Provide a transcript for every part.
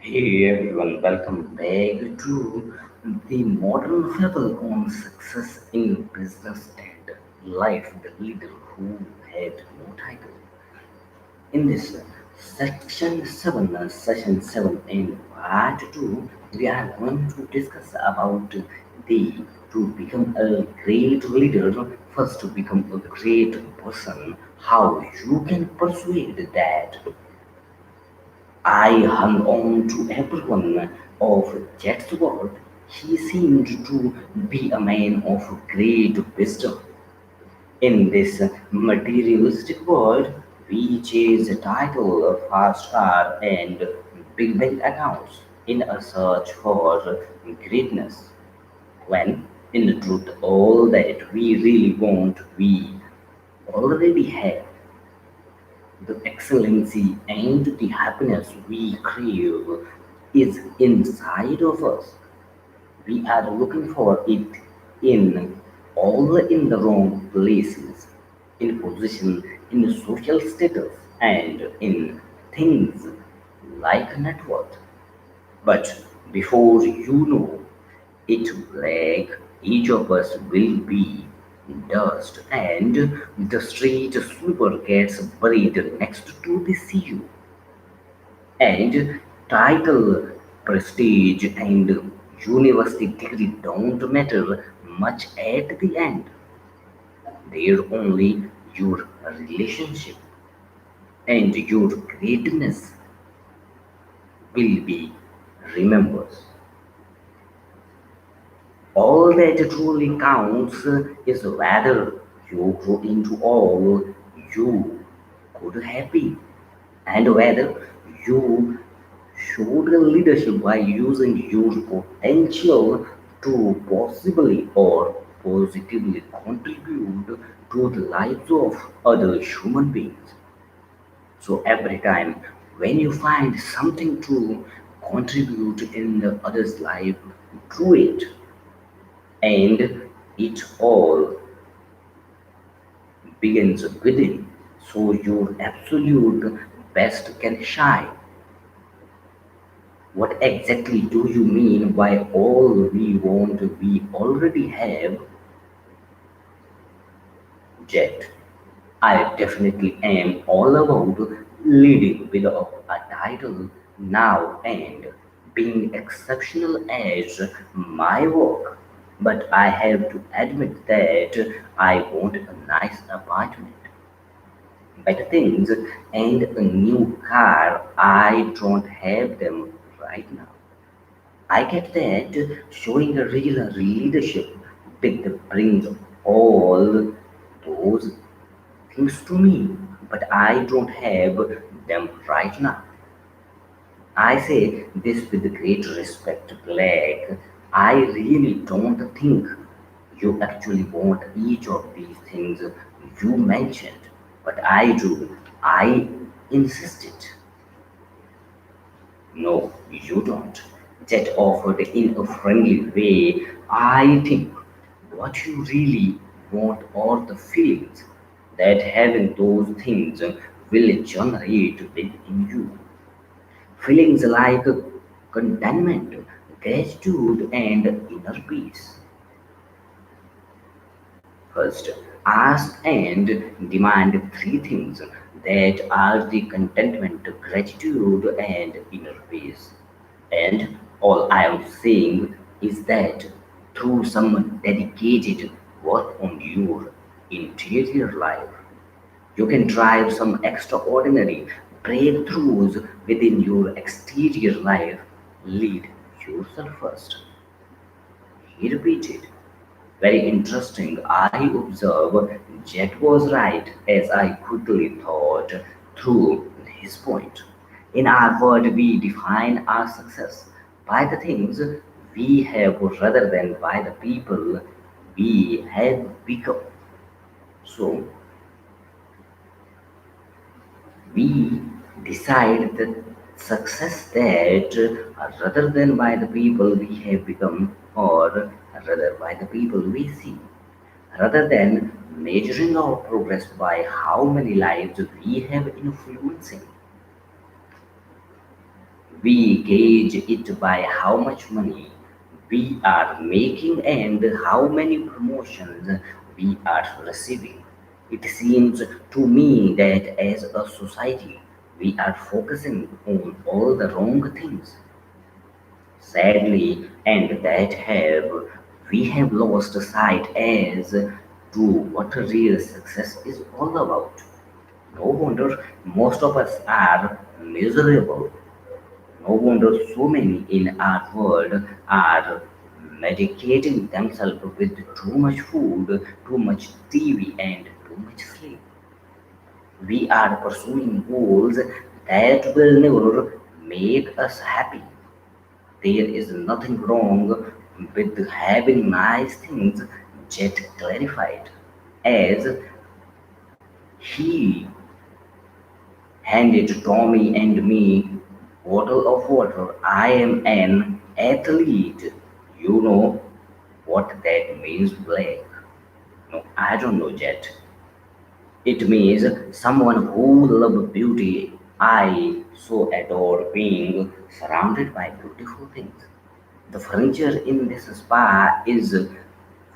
Hey everyone, welcome back to the modern fable on success in business and life. The leader who had no title. In this session 7 and part 2, we are going to discuss about the to become a great leader. First, to become a great person, how you can persuade that I hung on to everyone of Jet's word. He seemed to be a man of great wisdom. In this materialistic world, we chase a title, a fast car, and big bank accounts in a search for greatness. When, in truth, all that we really want, we already have. The excellency and the happiness we crave is inside of us. We are looking for it in in the wrong places, in position, in social status, and in things like net worth. But before you know it, like each of us will be dust, and the street sweeper gets buried next to the CEO. And title, prestige, and university degree don't matter much at the end. They're only your relationship and your greatness will be remembered. All that truly counts is whether you grow into all you could have been, and whether you showed leadership by using your potential to possibly or positively contribute to the lives of other human beings. So every time when you find something to contribute in the other's life, do it, and it all begins within, so your absolute best can shine. What exactly do you mean by all we want we already have, Jet? I definitely am all about leading without a title now and being exceptional at my work. But I have to admit that I want a nice apartment, better things, and a new car. I don't have them right now. I get that showing a regular leadership with brings all those things to me, but I don't have them right now. I say this with great respect, Black. I really don't think you actually want each of these things you mentioned, but I do. I insisted. No, you don't. Jet offered in a friendly way. I think what you really want are the feelings that having those things will generate within you. Feelings like contentment, gratitude, and inner peace. First, ask and demand three things that are the contentment, gratitude, and inner peace. And all I am saying is that through some dedicated work on your interior life, you can drive some extraordinary breakthroughs within your exterior life. Lead yourself first. He repeated. Very interesting. I observe Jet was right as I quickly thought through his point. In our world, we define our success by the things we have rather than by the people we have become. So we decide the success that rather than by the people we have become or rather by the people we see, rather than measuring our progress by how many lives we have influencing, We gauge it by how much money we are making and how many promotions we are receiving. It seems to me that as a society, we are focusing on all the wrong things. Sadly, and that have we have lost sight as to what real success is all about. No wonder most of us are miserable. No wonder so many in our world are medicating themselves with too much food, too much TV, and too much sleep. We are pursuing goals that will never make us happy. There is nothing wrong with having nice things, Jet clarified, as he handed Tommy and me bottle of water. I am an athlete. You know what that means, Blake? No, I don't know yet. It means someone who loves beauty. I so adore being surrounded by beautiful things. The furniture in this spa is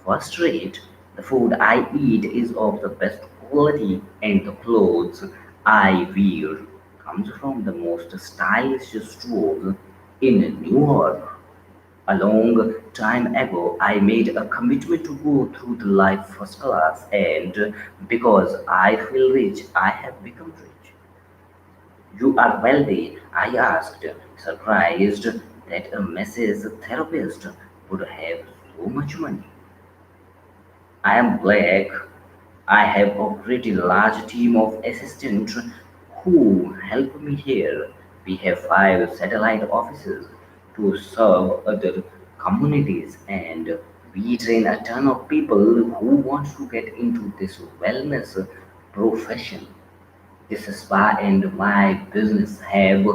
first rate. The food I eat is of the best quality, and the clothes I wear comes from the most stylish stores in New York. A long time ago, I made a commitment to go through the life first class, and because I feel rich, I have become rich. You are wealthy, I asked, surprised that a massage therapist would have so much money. I am black. I have a pretty large team of assistants who help me here. We have 5 satellite offices to serve other communities, and we train a ton of people who want to get into this wellness profession. This spa and my business have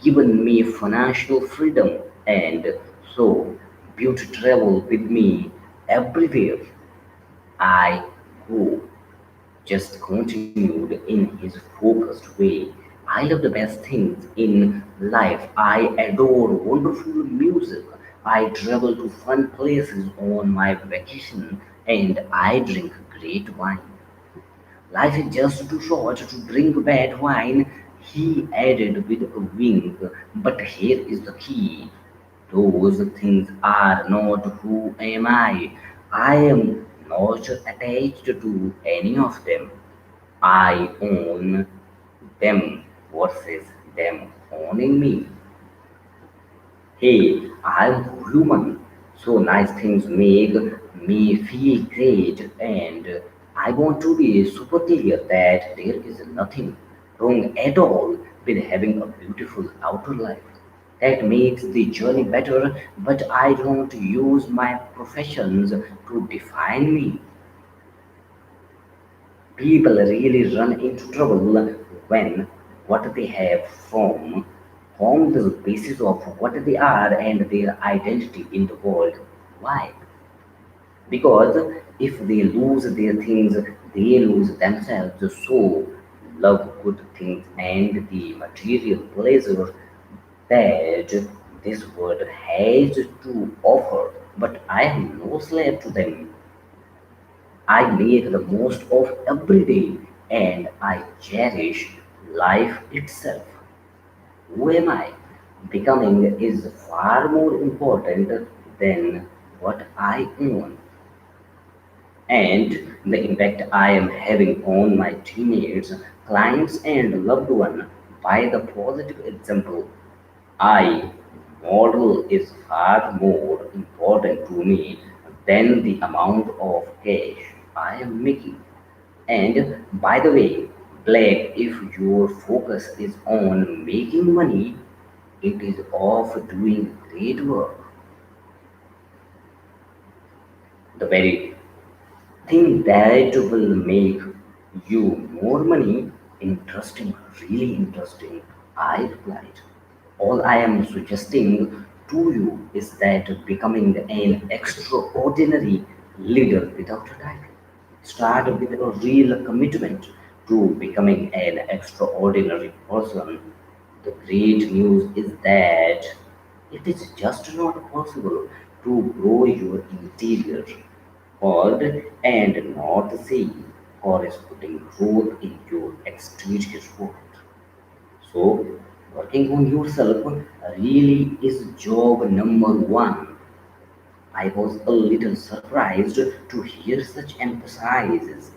given me financial freedom, and so beauty travel with me everywhere I go. Just continued in his focused way. I love the best things in life. I adore wonderful music. I travel to fun places on my vacation, and I drink great wine. Life is just too short to drink bad wine, he added with a wink. But here is the key. Those things are not who am I. I am not attached to any of them. I own them versus them owning me. Hey, I'm human, so nice things make me feel great, and I want to be super clear that there is nothing wrong at all with having a beautiful outer life. That makes the journey better, but I don't use my professions to define me. People really run into trouble when what they have form the basis of what they are and their identity in the world. Why? Because if they lose their things, they lose themselves. So love good things and the material pleasure that this world has to offer. But I am no slave to them. I make the most of every day and I cherish life itself. Who am I? Becoming is far more important than what I own and the impact I am having on my teammates, clients, and loved one by the positive example I model is far more important to me than the amount of cash I am making. And by the way, Blake, if your focus is on making money, it is of doing great work. The very thing that will make you more money. Interesting, really interesting. I replied. All I am suggesting to you is that becoming an extraordinary leader without a title. Start with a real commitment to becoming an extraordinary person. The great news is that it is just not possible to grow your interior world and not see corresponding growth in your exterior world. So, working on yourself really is job number one. I was a little surprised to hear such emphasis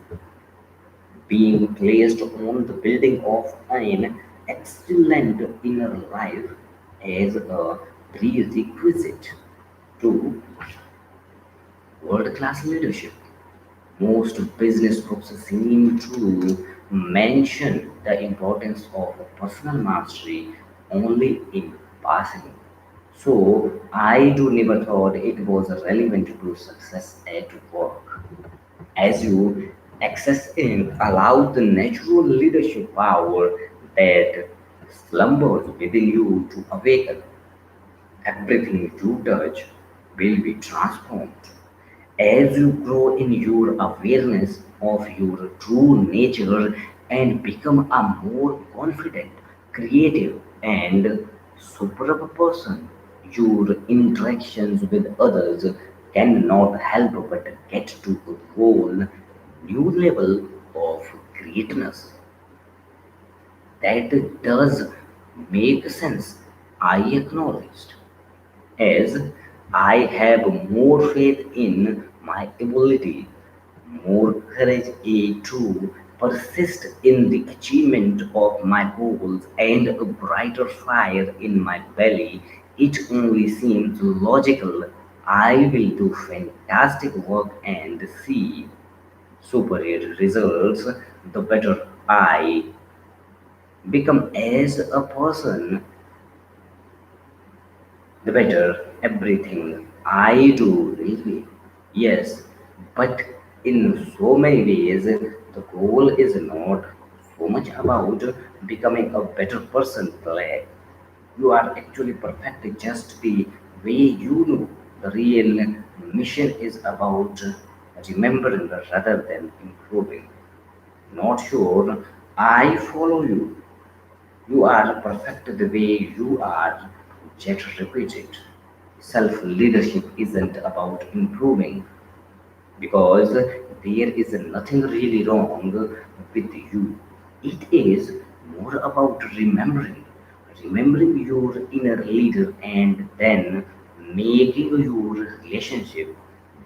being placed on the building of an excellent inner life as a prerequisite to world class leadership. Most business books seem to mention the importance of personal mastery only in passing. So I do never thought it was relevant to success at work. As you access in allow the natural leadership power that slumbers within you to awaken. Everything you touch will be transformed. As you grow in your awareness of your true nature and become a more confident, creative, and superb person, your interactions with others cannot help but get to a whole new level of greatness. That does make sense, I acknowledged, as I have more faith in my ability, more courage to persist in the achievement of my goals, and a brighter fire in my belly. It only seems logical. I will do fantastic work and see superior results the better I become as a person, the better everything I do will be. Yes, but in so many ways, the goal is not so much about becoming a better person. Like you are actually perfect just the way you know. The real mission is about remembering rather than improving. Not sure I follow you. You are perfect the way you are, just repeat it. Self leadership isn't about improving because there is nothing really wrong with you. It is more about remembering your inner leader and then making your relationship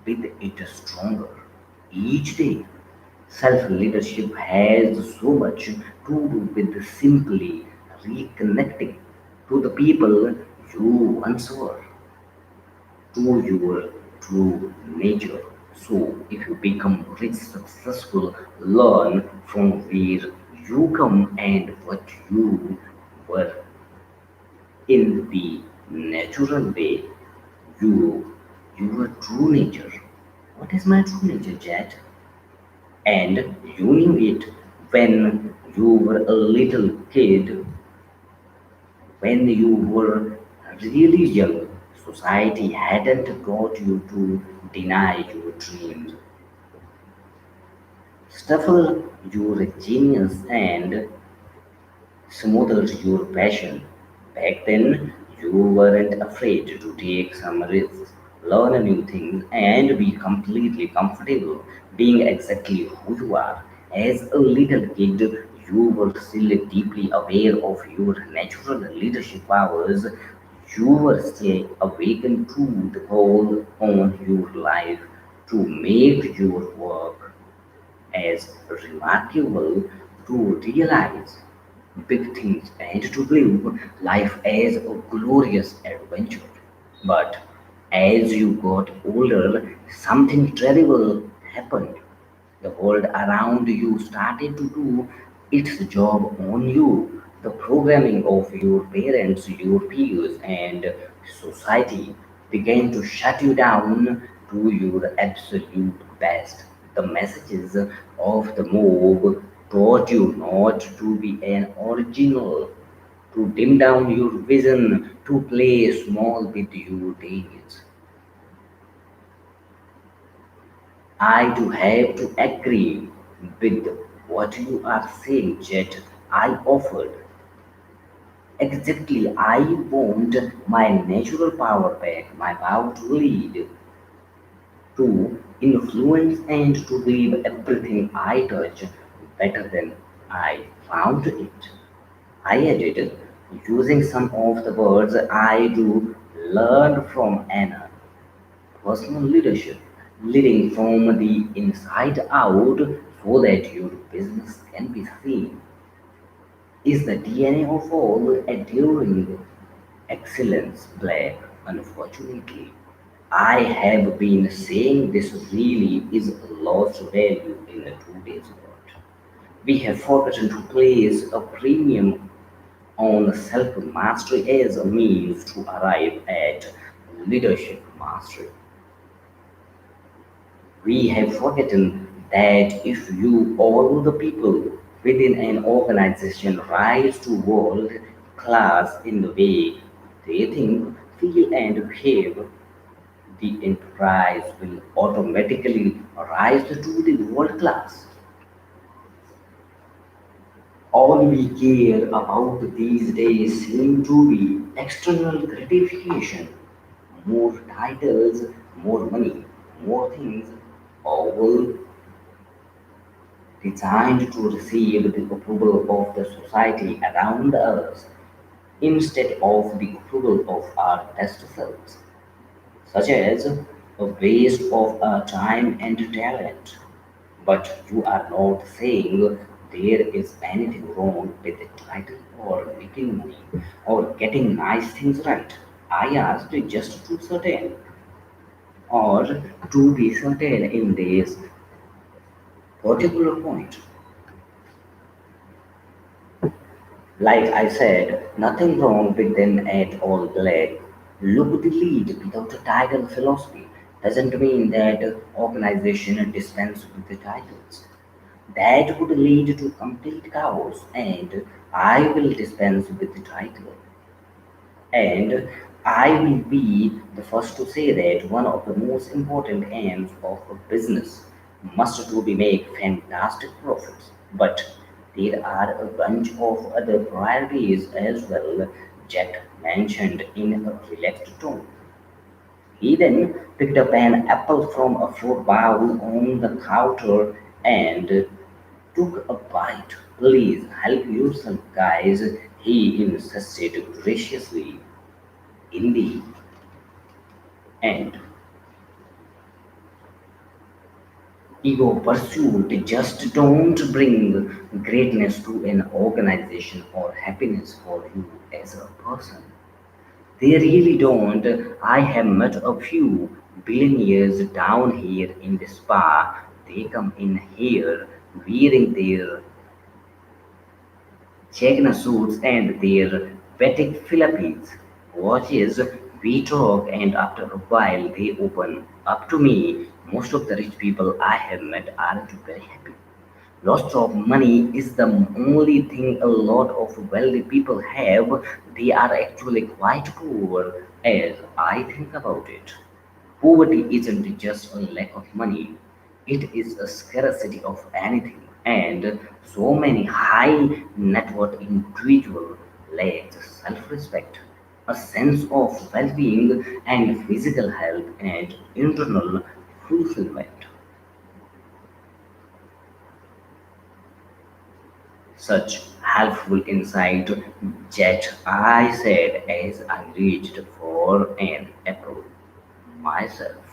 with it stronger each day. Self leadership has so much to do with simply reconnecting to the people you once were, to your true nature. So, if you become rich, successful, learn from where you come and what you were in the natural way, you your true nature. What is my true nature, Jet? And you knew it when you were a little kid, when you were really young. Society hadn't got you to deny your dreams, stifle your genius, and smothered your passion. Back then, you weren't afraid to take some risks, learn new things, and be completely comfortable being exactly who you are. As a little kid, you were still deeply aware of your natural leadership powers. You were still awakened to the call on your life to make your work as remarkable, to realize big things and to live life as a glorious adventure. But as you got older, something terrible happened. The world around you started to do its job on you. The programming of your parents, your peers, and society began to shut you down to your absolute best. The messages of the mob taught you not to be an original, to dim down your vision, to play small with your days. I do have to agree with what you are saying, Jet. I offered. Exactly, I want my natural power back, my power to lead, to influence, and to leave everything I touch better than I found it. I added, using some of the words I do learn from Anna. Personal leadership, leading from the inside out so that your business can be seen, is the DNA of all enduring excellence. Black, unfortunately, I have been saying this really is lost value in today's world. We have forgotten to place a premium on self mastery as a means to arrive at leadership mastery. We have forgotten that if you all the people within an organization rise to world class in the way they think, feel, and behave, the enterprise will automatically rise to the world class. All we care about these days seem to be external gratification, more titles, more money, more things, all designed to receive the approval of the society around us instead of the approval of our best selves, such as a waste of our time and talent. But you are not saying there is anything wrong with the title or making money or getting nice things right. I asked just to certain or to be certain in this particular point. Like I said, nothing wrong with them at all. Black. Look the lead without a title philosophy doesn't mean that organization dispense with the titles. That would lead to complete chaos, and I will dispense with the title. And I will be the first to say that one of the most important aims of a business must to be make fantastic profits. But there are a bunch of other priorities as well, Jack mentioned in a relaxed tone. He then picked up an apple from a fruit bowl on the counter and took a bite. Please help yourself, guys, he insisted graciously. In the end, ego pursuit just don't bring greatness to an organization or happiness for you as a person. They really don't. I have met a few billionaires down here in the spa. They come in here wearing their Checking suits and their Patek Philippines watches, we talk, and after a while they open up to me. Most of the rich people I have met aren't very happy. Lots of money is the only thing a lot of wealthy people have. They are actually quite poor, as I think about it. Poverty isn't just a lack of money, it is a scarcity of anything. And so many high net worth individuals lack self respect, a sense of well being, and physical health and internal fulfillment. Such helpful insight, Jet, I said as I reached for an apple myself.